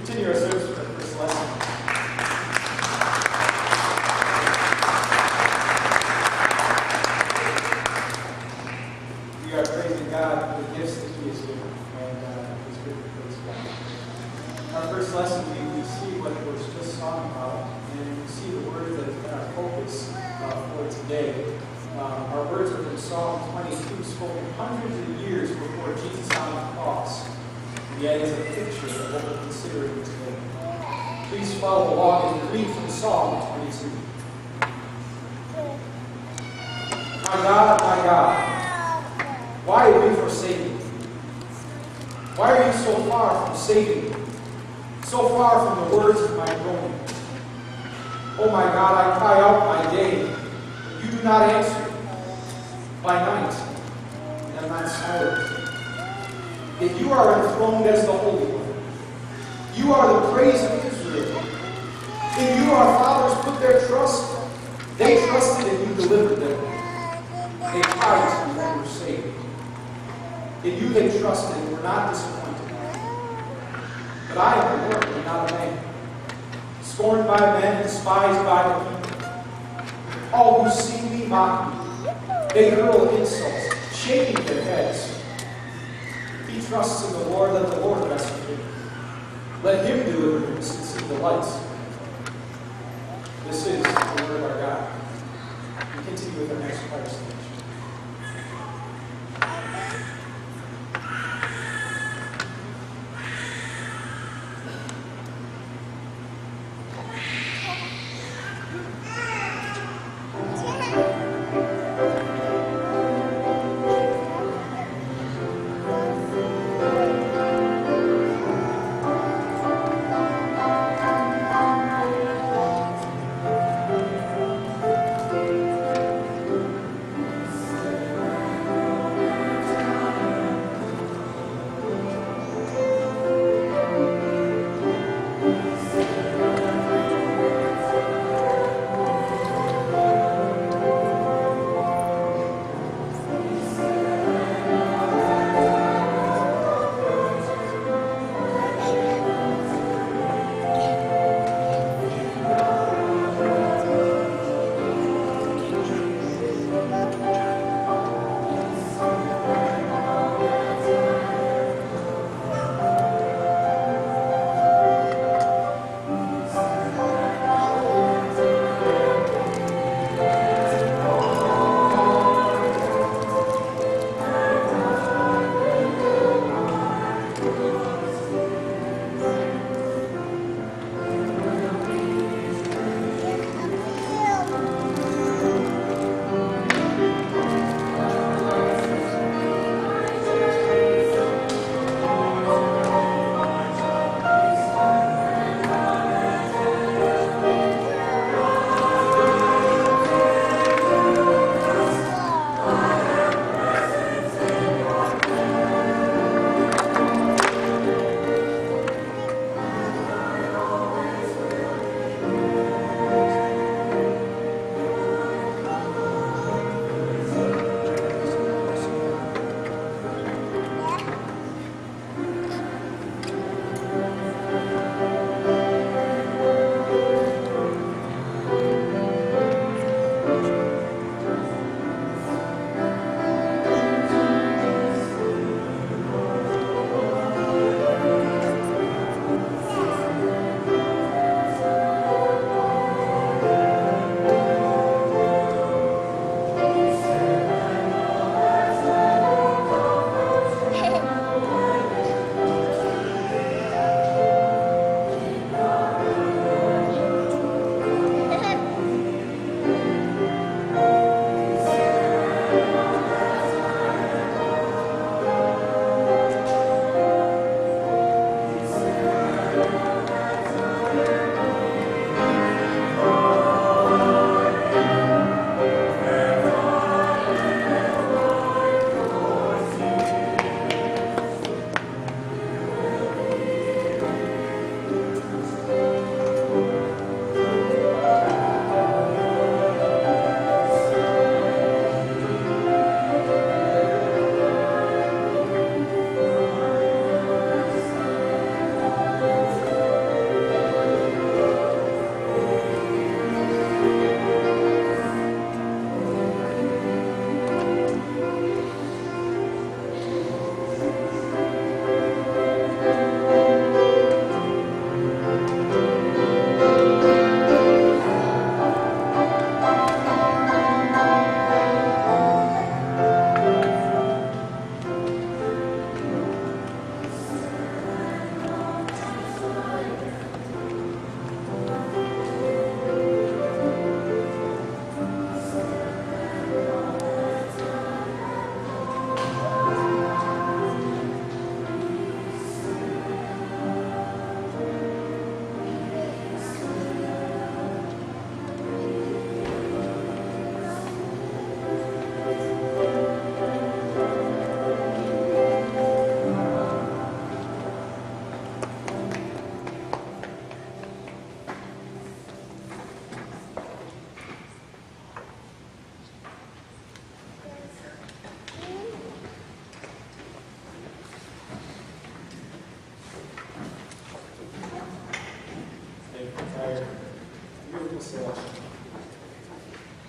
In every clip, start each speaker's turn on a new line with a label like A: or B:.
A: Continue our service with our first lesson. We are praising God for the gifts that He has given, and it's good to praise God. Our first lesson, we see what was just talking about, and we see the words that have been our focus for today. Our words are from Psalm 22, spoken hundreds of years before Jesus on the cross. Yet is a picture of what we're considering today. Please follow along as we read from Psalm 22. My God, why have you forsaken me? Why are you so far from saving me? So far from the words of my groaning? Oh my God, I cry out by day, but you do not answer. By night, and am not silent. Yet you are enthroned as the Holy One. You are the praise of Israel. In you our fathers put their trust. They trusted and you delivered them. They cried to you and were saved. In you they trusted and were not disappointed. But I am the Lord and not a man, scorned by men and despised by the people. All who see me mock me. They hurl insults, shaking their heads. He trusts in the Lord, let the Lord rescue him. Let him deliver him since he delights. This is the word of our God. We continue with our next choir selection.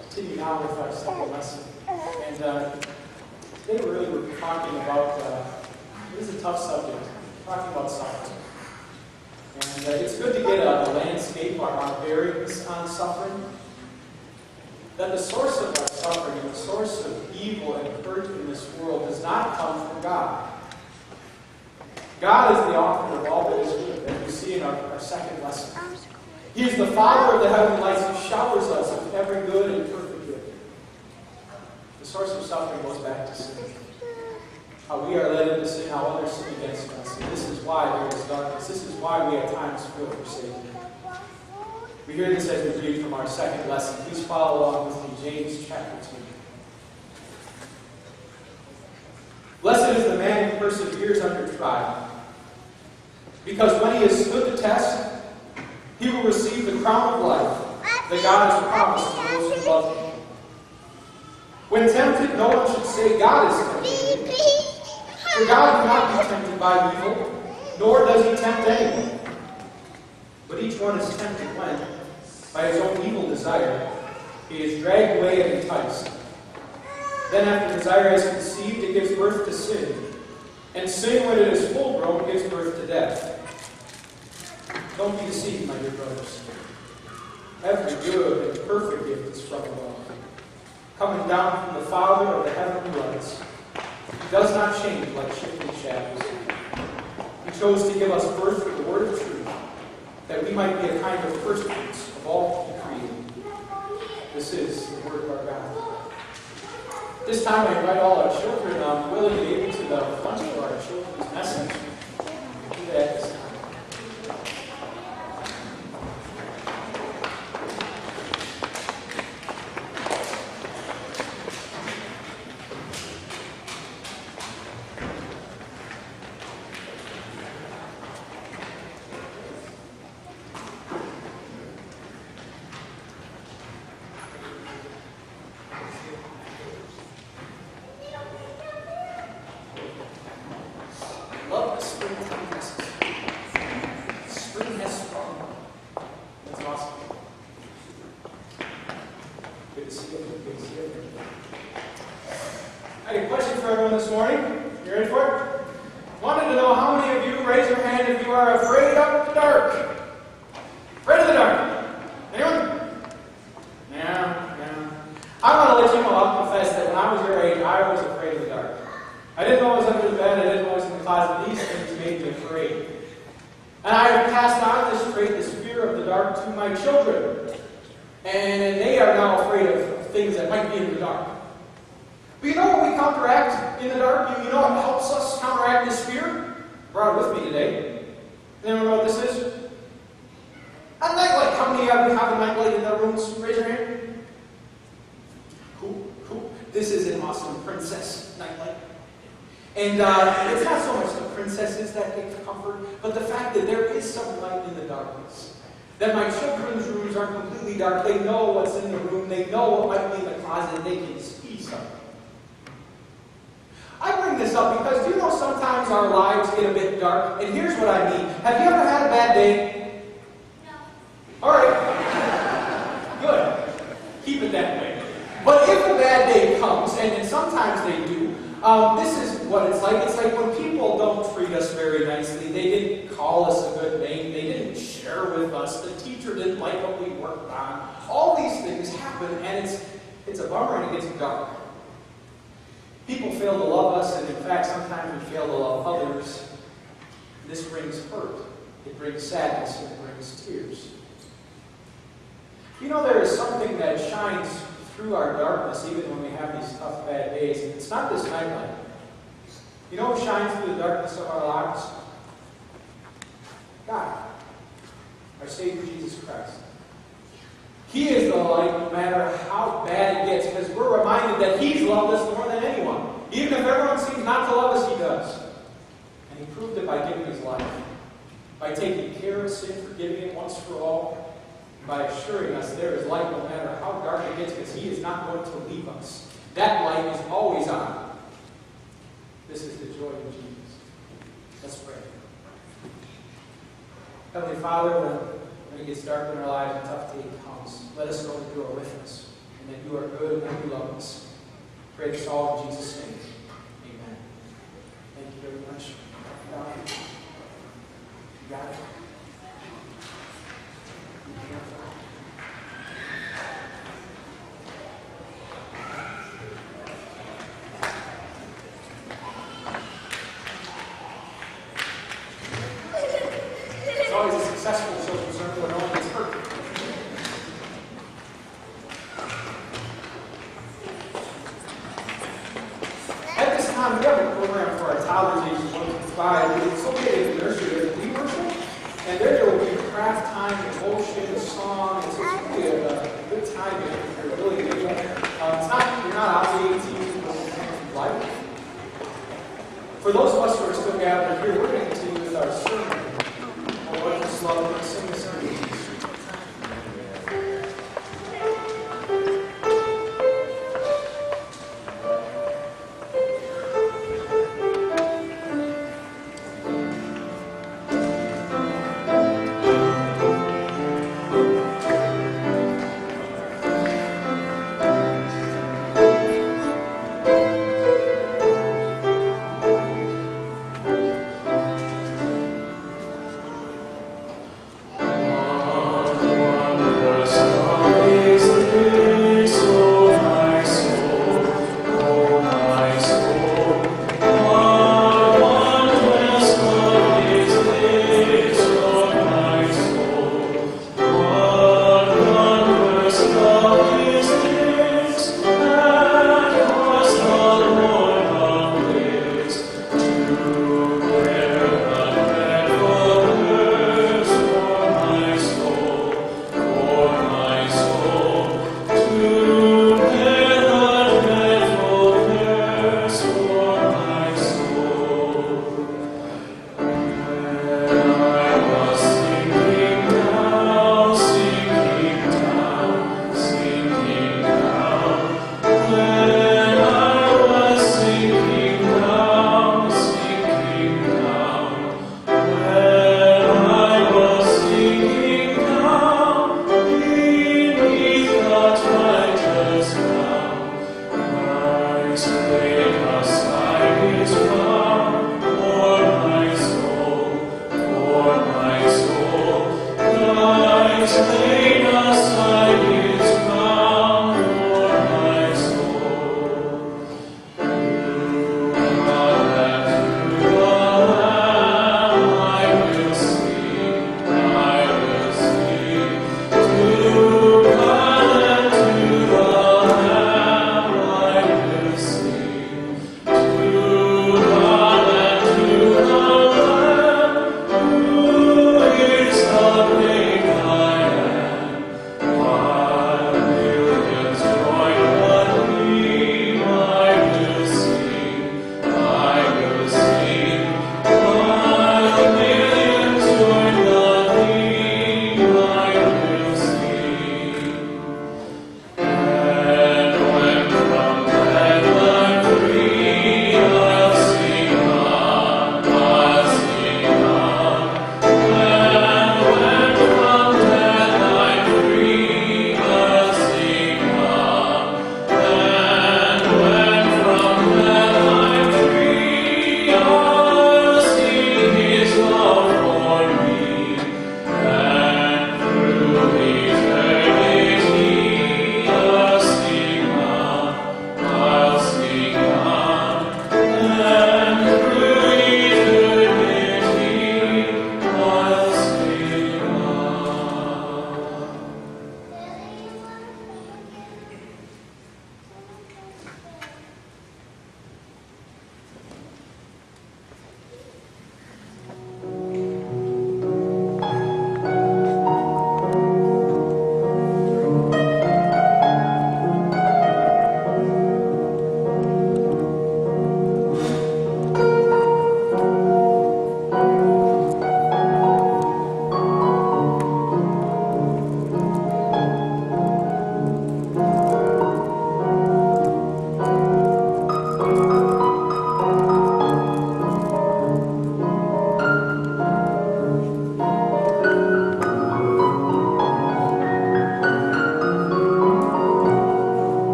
A: Continue now with our second lesson. And today really we're talking about, it is a tough subject, talking about suffering. And it's good to get a landscape or our bearings on suffering. That the source of our suffering, the source of evil and hurt in this world does not come from God. God is the author of all that is good, as we see in our second lesson. He is the Father of the heavenly lights who showers us with every good and perfect gift. The source of suffering goes back to sin. How we are led into sin, how others sin against us. And this is why there is darkness. This is why we at times feel forsaken. We hear this as we read from our second lesson. Please follow along with me, James chapter 2. Blessed is the man who perseveres under trial, because when he has stood the test, he will receive the crown of life that God has promised to those who love him. When tempted, no one should say, God is tempting me. For God cannot be tempted by evil, nor does he tempt anyone. But each one is tempted when, by his own evil desire, he is dragged away and enticed. Then after desire is conceived, it gives birth to sin. And sin, when it is full grown, gives birth to death. Don't be deceived, my dear brothers. Every good and perfect gift is from above, coming down from the Father of the heavenly lights. He does not change like shifting shadows. He chose to give us birth through the word of truth, that we might be a kind of first fruits of all he created. This is the word of our God. This time I invite all our children willingly into the front for our children's message. We'll do that this time. I have a question for everyone this morning. You ready for it? Wanted to know how many of you, raise your hand if you are afraid of the dark. Afraid of the dark. Anyone? Yeah. I want to let you know, I'll confess that when I was your age, I was afraid of the dark. I didn't know it was under the bed, I didn't know it was in the closet. These things made me afraid. And I have passed on this trait, this fear of the dark, to my children. And they are now afraid of things that might be in the dark. But you know what we counteract in the dark? You know what helps us counteract this fear? Brought it with me today. Anyone know what this is? A nightlight. How many of you have a nightlight in their rooms? Raise your hand. Cool. This is an awesome princess nightlight. And it's not so much the princesses that get the comfort, but the fact that there is some light in the darkness. That my children's rooms aren't completely dark. They know what's in the room. They know what might be in the closet. They can see something. I bring this up because do you know sometimes our lives get a bit dark? And here's what I mean. Have you ever had a bad day? No. All right. Good. Keep it that way. But if a bad day comes, and sometimes they do, this is what it's like. It's like when people don't treat us very nicely. They didn't call us a good name. They didn't share with us. The teacher didn't like what we worked on. All these things happen, and it's a bummer, and it gets dark. People fail to love us, and in fact, sometimes we fail to love others. This brings hurt. It brings sadness. It brings tears. You know, there is something that shines through our darkness, even when we have these tough, bad days. And it's not this nightlight. You know what shines through the darkness of our lives? God. Our Savior, Jesus Christ. He is the light no matter how bad it gets, because we're reminded that He's loved us more than anyone. Even if everyone seems not to love us, He does. And He proved it by giving His life. By taking care of sin, forgiving it once for all, and by assuring us there is light no matter how dark it gets, because He is not going to leave us. That light is always on. This is the joy of Jesus. Let's pray. Heavenly Father, when it gets dark in our lives and a tough day comes, let us know that you are with us, and that you are good, and that you love us. Pray this all in Jesus' name. Amen. Thank you very much. You got it? It's always a successful social circle when no one gets hurt. At this time, we have a program for our toddlers ages 1 through 5. It's located in the nursery at We Worship. And there will be craft time, devotion, song. It's really a good time if you're really able. You're not obligated to use the life. For those of us who are still gathered here, we're going to continue with our sermon. Lord, just love and sing the sermon.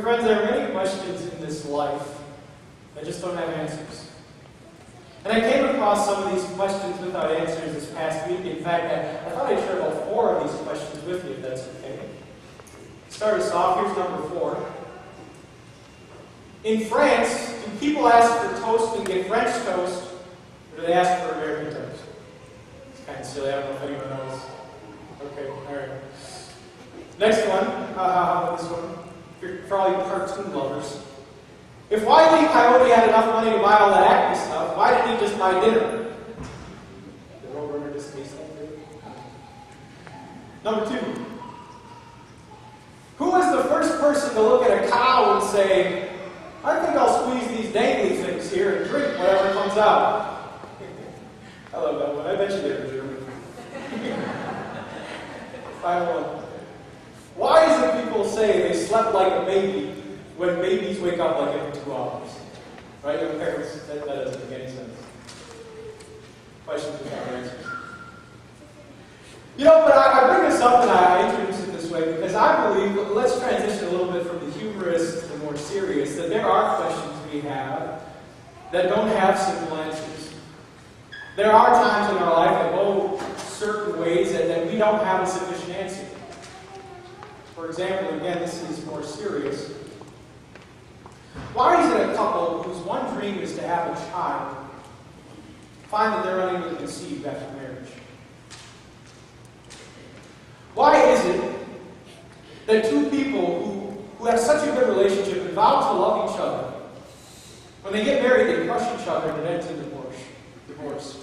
A: friends, there are many questions in this life that just don't have answers. And I came across some of these questions without answers this past week. In fact, I thought I'd share about 4 of these questions with you, if that's okay. To start us off, here's number 4. In France, do people ask for toast and get French toast, or do they ask for American toast? It's kind of silly. I don't know if anyone knows. Okay, all right. Next one. How about this one? For all you cartoon lovers. If Wile E. Coyote had enough money to buy all that Acme stuff, why didn't he just buy dinner? The Roadrunner just tastes like good. Number 2. Who was the first person to look at a cow and say, I think I'll squeeze these dangly things here and drink whatever comes out? I love that one. I bet you they're in German. Final one. Why is it people say they slept like a baby when babies wake up like every 2 hours? Right? Your parents, that doesn't make any sense. Questions without answers. You know, but I bring this up and I introduce it this way because I believe, let's transition a little bit from the humorous to the more serious, that there are questions we have that don't have simple answers. There are times in our life that go certain ways that we don't have a sufficient answer. For example, again, this is more serious. Why is it a couple whose one dream is to have a child find that they're unable to conceive after marriage? Why is it that 2 people who have such a good relationship and vow to love each other, when they get married, they crush each other and it ends in divorce?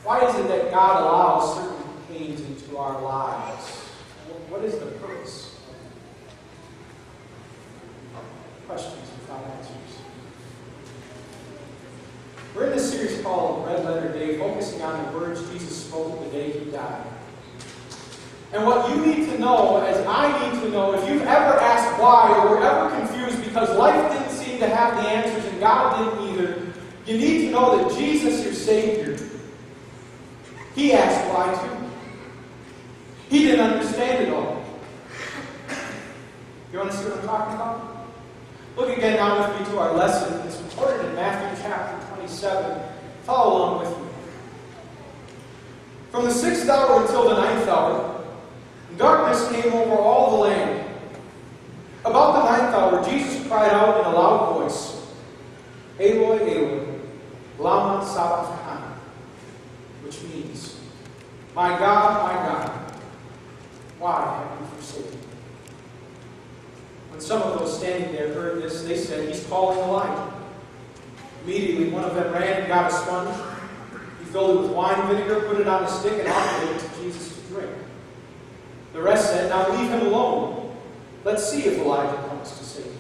A: Why is it that God allows certain pains into our lives? What is the purpose? Questions without answers. We're in this series called Red Letter Day, focusing on the words Jesus spoke the day he died. And what you need to know, as I need to know, if you've ever asked why or were ever confused because life didn't seem to have the answers and God didn't either, you need to know that Jesus, your Savior, He asked why too. He didn't understand it all. You want to see what I'm talking about? Look again now with me to our lesson. It's recorded in Matthew chapter 27. Follow along with me. From the 6th hour until the 9th hour, darkness came over all the land. About the 9th hour, Jesus cried out in a loud voice, Eloi, Eloi, lama sabachthani, which means, my God, why have you forsaken me? When some of those standing there heard this, they said, He's calling Elijah. Immediately, one of them ran and got a sponge. He filled it with wine and vinegar, put it on a stick, and offered it to Jesus to drink. The rest said, Now leave him alone. Let's see if Elijah comes to save him.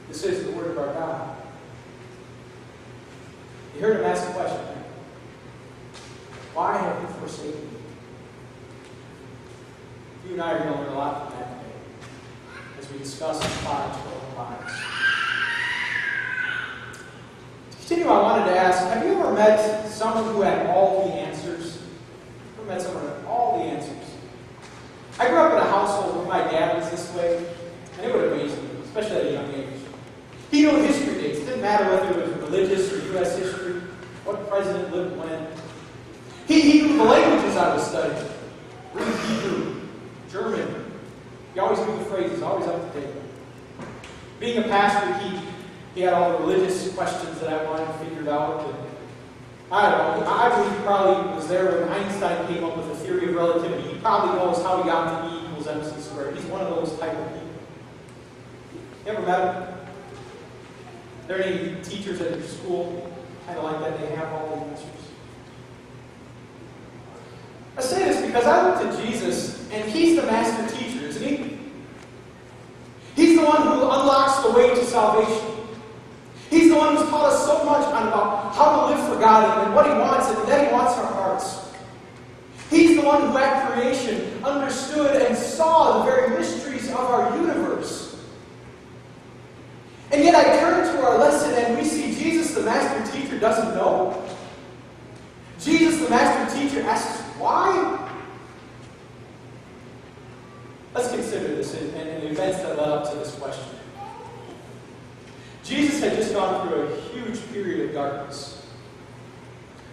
A: This is the word of our God. You heard him ask the question, right? Why have you forsaken me? You and I are going to learn a lot from that today as we discuss the 5 lives. To continue, I wanted to ask, have you ever met someone who had all the answers? Ever met someone who had all the answers? I grew up in a household where my dad was this way, and it would amaze me, especially at a young age. He knew history dates. It didn't matter whether it was religious or U.S. history, what president lived when. He knew the languages I was studying. Greek, Hebrew, German. He always knew the phrases, always up to date. Being a pastor, he had all the religious questions that I wanted figured out. And I don't know, I believe he probably was there when Einstein came up with the theory of relativity. He probably knows how he got to E equals mc squared. He's one of those type of people. You ever met him? Are there any teachers at your school kind of like that? They have all the answers. I say this because I look to Jesus, and He's the master teacher, isn't He? He's the one who unlocks the way to salvation. He's the one who's taught us so much about how to live for God and what He wants, and that He wants our hearts. He's the one who at creation understood and saw the very mysteries of our universe. And yet I turn to our lesson and we see Jesus, the master teacher, doesn't know. Jesus, the master teacher, asks why? Let's consider this and the events that led up to this question. Jesus had just gone through a huge period of darkness.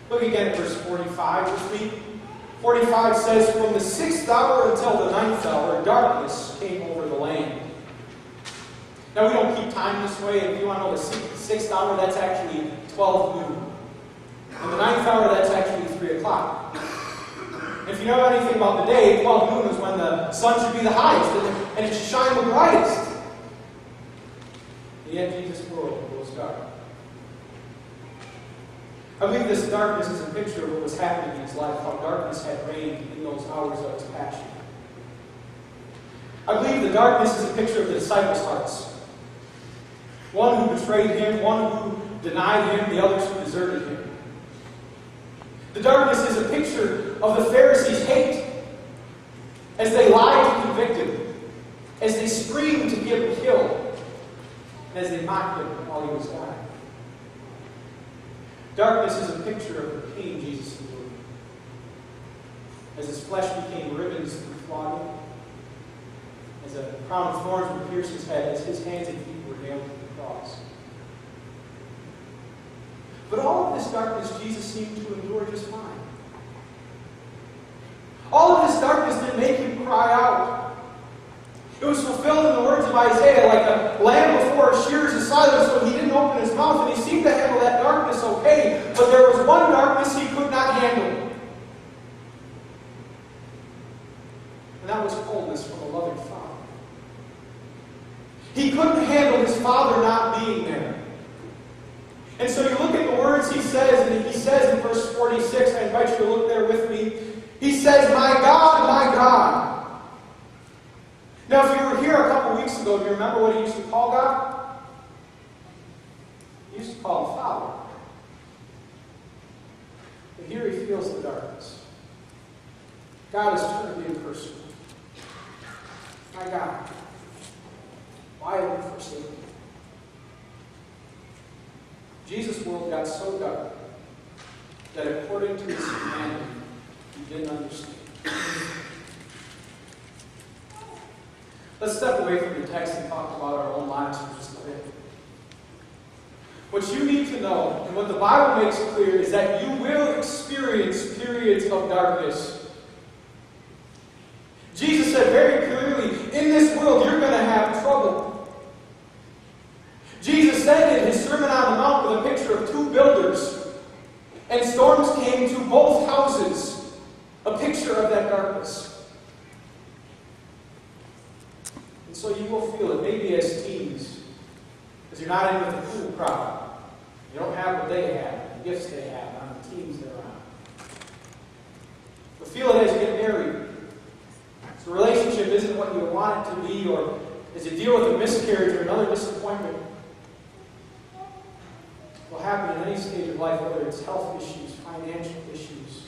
A: Look again at verse 45 with me. 45 says, "From the 6th hour until the 9th hour, darkness came over the land." Now, we don't keep time this way. If you want to know the 6th hour, that's actually 12 noon. And the 9th hour, that's actually 3 o'clock. If you know anything about the day, 12 noon is when the sun should be the highest and it should shine the brightest. And yet Jesus' world goes dark. I believe this darkness is a picture of what was happening in his life, how darkness had reigned in those hours of his passion. I believe the darkness is a picture of the disciples' hearts. One who betrayed him, one who denied him, the others who deserted him. The darkness is a picture of the Pharisees' hate as they lied to convict him, as they screamed to get him killed, and as they mocked him while he was dying. Darkness is a picture of the pain Jesus endured, as his flesh became ribbons through flogging, as a crown of thorns would pierce his head, as his hands and feet were nailed to the cross. But all of this darkness, Jesus seemed to endure just fine. All of this darkness didn't make him cry out. It was fulfilled in the words of Isaiah, like a lamb before her shears is silent, so he didn't open his mouth, and he seemed to handle that darkness okay. But there was one darkness he could not handle. And that was coldness from a loving Father. He couldn't handle his Father not being there. And so you look at the words he says, and he says in verse 46, I invite you to look there with me. He says, "My God, my God." Now, if you were here a couple weeks ago, do you remember what he used to call God? He used to call him Father. But here he feels the darkness. God is turned impersonal. My God, why have you forsaken me? Jesus' world got so dark that according to his humanity, he didn't understand. Let's step away from the text and talk about our own lives for just a bit. What you need to know, and what the Bible makes clear, is that you will experience periods of darkness. Jesus said very clearly, in this world you're going to have trouble. Jesus said in his Sermon on the Mount with a picture of two builders, and storms came to both houses, a picture of that darkness. And so you will feel it, maybe as teens, because you're not in with the cool crowd. You don't have what they have, the gifts they have, on the teams they're on. But feel it as you get married. So the relationship isn't what you want it to be, or as you deal with a miscarriage or another disappointment. Will happen in any stage of life, whether it's health issues, financial issues.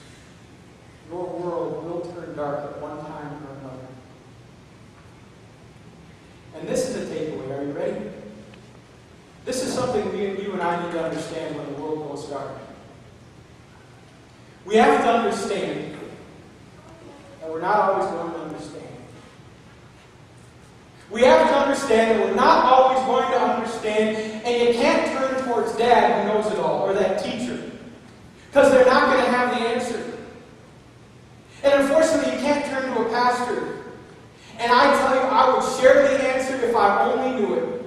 A: Your world will turn dark at one time or another. And this is a takeaway. Are you ready? This is something you and I need to understand when the world goes dark. We have to understand that we're not always going to understand. We have to understand that we're not always going to understand, and you can't turn towards Dad who knows it all, or that teacher, because they're not going to have the answer. And unfortunately, you can't turn to a pastor. And I tell you, I would share the answer if I only knew it.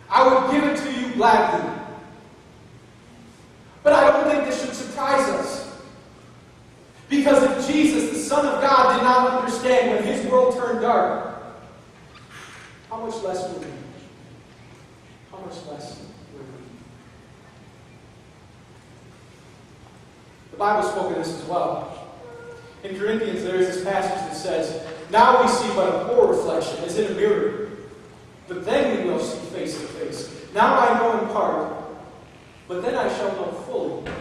A: I would give it to you gladly. But I don't think this should surprise us. Because if Jesus, the Son of God, did not understand when his world turned dark, how much less will we? How much less will we? The Bible spoke of this as well. In Corinthians, there is this passage that says, "Now we see but a poor reflection, as in a mirror. But then we will see face to face. Now I know in part, but then I shall know fully,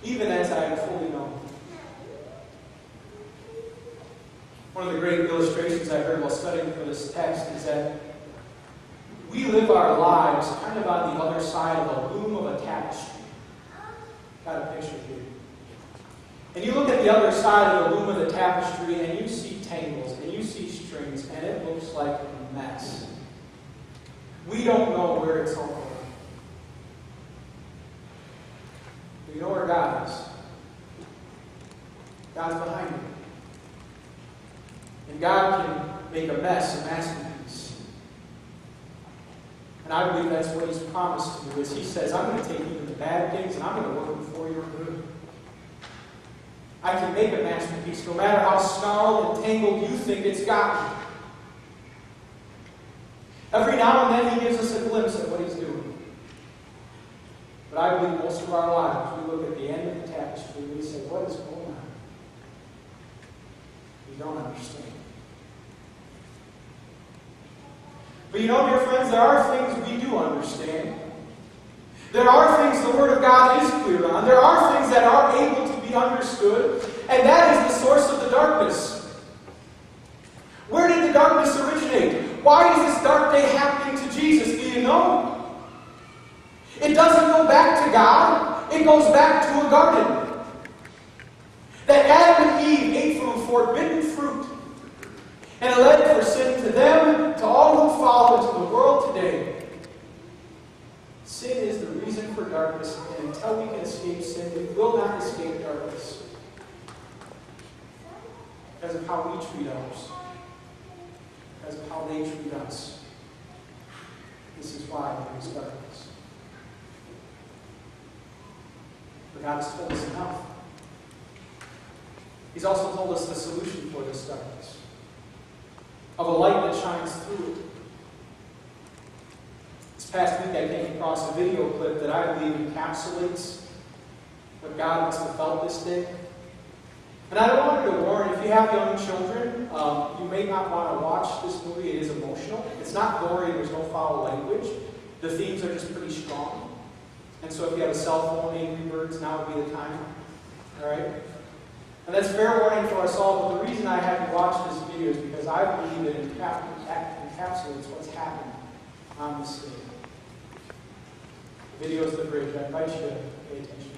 A: even as I am fully known." One of the great illustrations I heard while studying for this text is that we live our lives kind of on the other side of the loom of a tapestry. Got a picture here. And you look at the other side of the loom of the tapestry and you see tangles and you see strings, and like a mess. We don't know where it's all going. But you know where God is. God's behind it. And God can make a mess a masterpiece. And I believe that's what He's promised to do. Is He says, I'm going to take even the bad things and I'm going to work them for your good. I can make a masterpiece no matter how snarled and tangled you think it's gotten. Every now and then He gives us a glimpse at what He's doing. But I believe most of our lives, we look at the end of the tapestry and we say, what is going on? We don't understand. But you know, dear friends, there are things we do understand. There are things the Word of God is clear on. There are things that are able to be understood. And that is the source of the darkness. Where did the darkness originate? Why is this dark day happening to Jesus? Do you know? It doesn't go back to God. It goes back to a garden. That Adam and Eve ate from a forbidden fruit. And it led for sin to them, to all who follow, to the world today. Sin is the reason for darkness, and until we can escape sin, we will not escape darkness. Because of how we treat others. Because of how they treat us. This is why there is darkness. But God has told us enough. He's also told us the solution for this darkness. Of a light that shines through it. This past week I came across a video clip that I believe encapsulates what God must have felt this day. And I don't want to warn, if you have young children, you may not want to watch this movie. It is emotional. It's not gory, there's no foul language. The themes are just pretty strong. And so if you have a cell phone, Angry Birds, now would be the time. Alright? And that's fair warning for us all, but the reason I had to watch this video is because I believe it encapsulates what's happened on this day. The video is the bridge. I invite you to pay attention.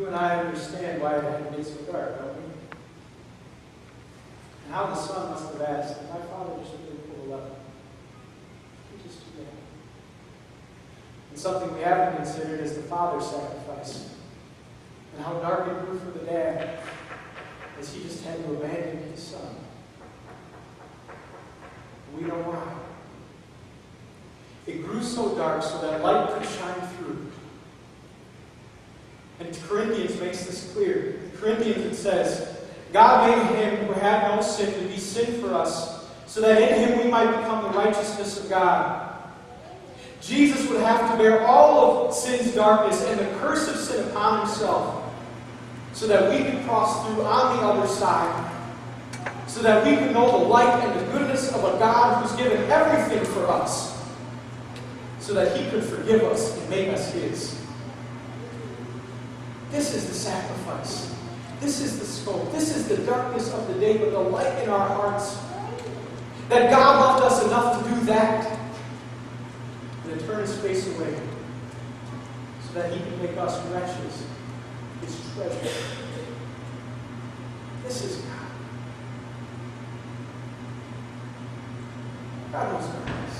A: You and I understand why it gets so dark, don't we? And how the son must have asked, "Did my father just really pull a lever? He just do that?" And something we haven't considered is the father's sacrifice. And how dark it grew for the dad as he just had to abandon his son. We know why. It grew so dark so that light could shine through. And Corinthians makes this clear. In Corinthians it says, God made him who had no sin to be sin for us, so that in him we might become the righteousness of God. Jesus would have to bear all of sin's darkness and the curse of sin upon himself, so that we could cross through on the other side, so that we could know the light and the goodness of a God who's given everything for us, so that he could forgive us and make us his. This is the sacrifice. This is the scope. This is the darkness of the day, but the light in our hearts. That God loved us enough to do that. And to turn his face away. So that he can make us wretches, his treasure. This is God. God knows darkness.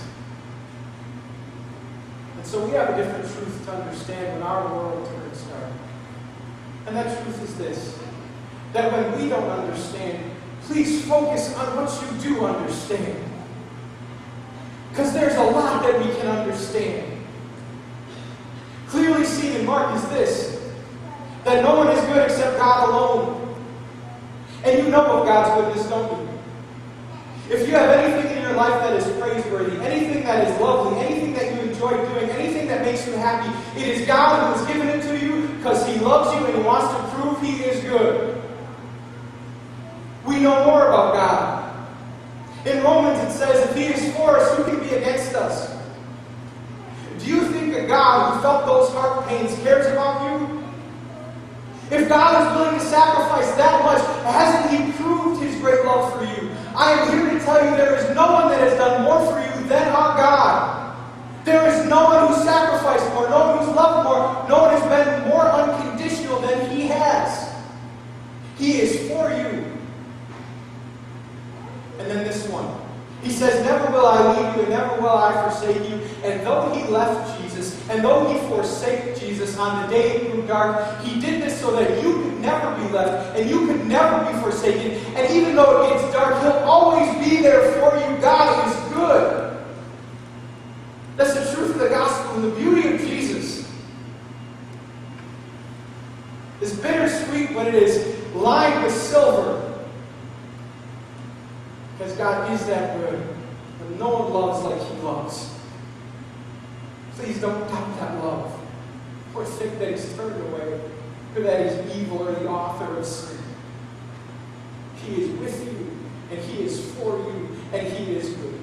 A: And so we have a different truth to understand when our world turns dark. And that truth is this, that when we don't understand, please focus on what you do understand. Because there's a lot that we can understand. Clearly seen in Mark is this, that no one is good except God alone. And you know of God's goodness, don't you? If you have anything in your life that is praiseworthy, anything that is lovely, anything that you enjoy doing, anything that makes you happy, it is God who has given it to you because he loves you and he wants to prove he is good. We know more about God. In Romans it says, if he is for us, who can be against us? Do you think a God who felt those heart pains cares about you? If God is willing to sacrifice that much, hasn't he proved his great love for you? I am here to tell you there is no one that has done more for you than our God. There is no one who sacrificed more, no one who's loved more, no one has been more unconditional than he has. He is for you. And then this one. He says, never will I leave you and never will I forsake you. And though he left Jesus, and though he forsake Jesus on the day it grew dark, he did this so that you could never be left and you could never be forsaken. And even though it gets dark, he'll always be there for you. God is good. That's the truth of the gospel and the beauty of Jesus. It's bittersweet, but it is lined with silver. Because God is that good. But no one loves like he loves. Please don't doubt that love. Or think that he's turned away. Or that he's evil or the author of sin. He is with you. And he is for you. And he is good.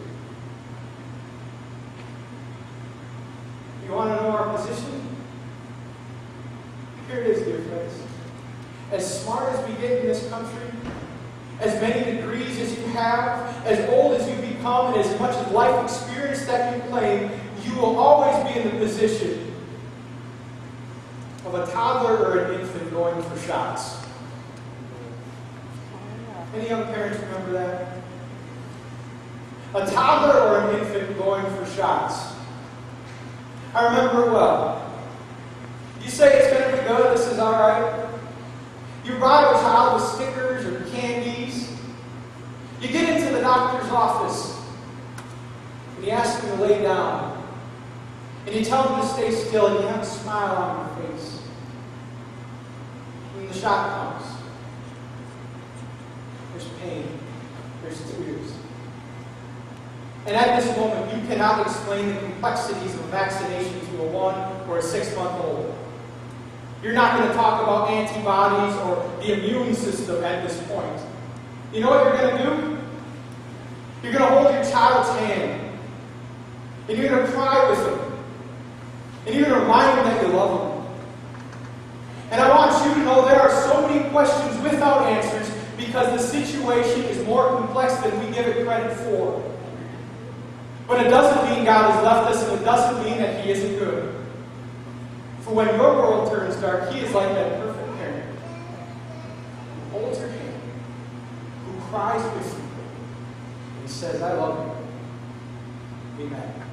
A: You want to know our position? Here it is, dear friends. As smart as we get in this country, as many degrees as you have, as old as you become, and as much life experience that you claim, you will always be in the position of a toddler or an infant going for shots. Any young parents remember that? A toddler or an infant going for shots. I remember it well. You say it's going to be good, this is alright. You bribe a child with stickers or candies. You get into the doctor's office and you ask him to lay down. And you tell him to stay still and you have a smile on your face. When the shot comes, there's pain, there's tears. And at this moment, you cannot explain the complexities of vaccination to a 1 or a 6-month-old. You're not going to talk about antibodies or the immune system at this point. You know what you're going to do? You're going to hold your child's hand. And you're going to cry with them. And you're going to remind them that you love them. And I want you to know there are so many questions without answers because the situation is more complex than we give it credit for. But it doesn't mean God has left us, and it doesn't mean that he isn't good. For when your world turns dark, he is like that perfect cries with you. And he says, I love you. Amen.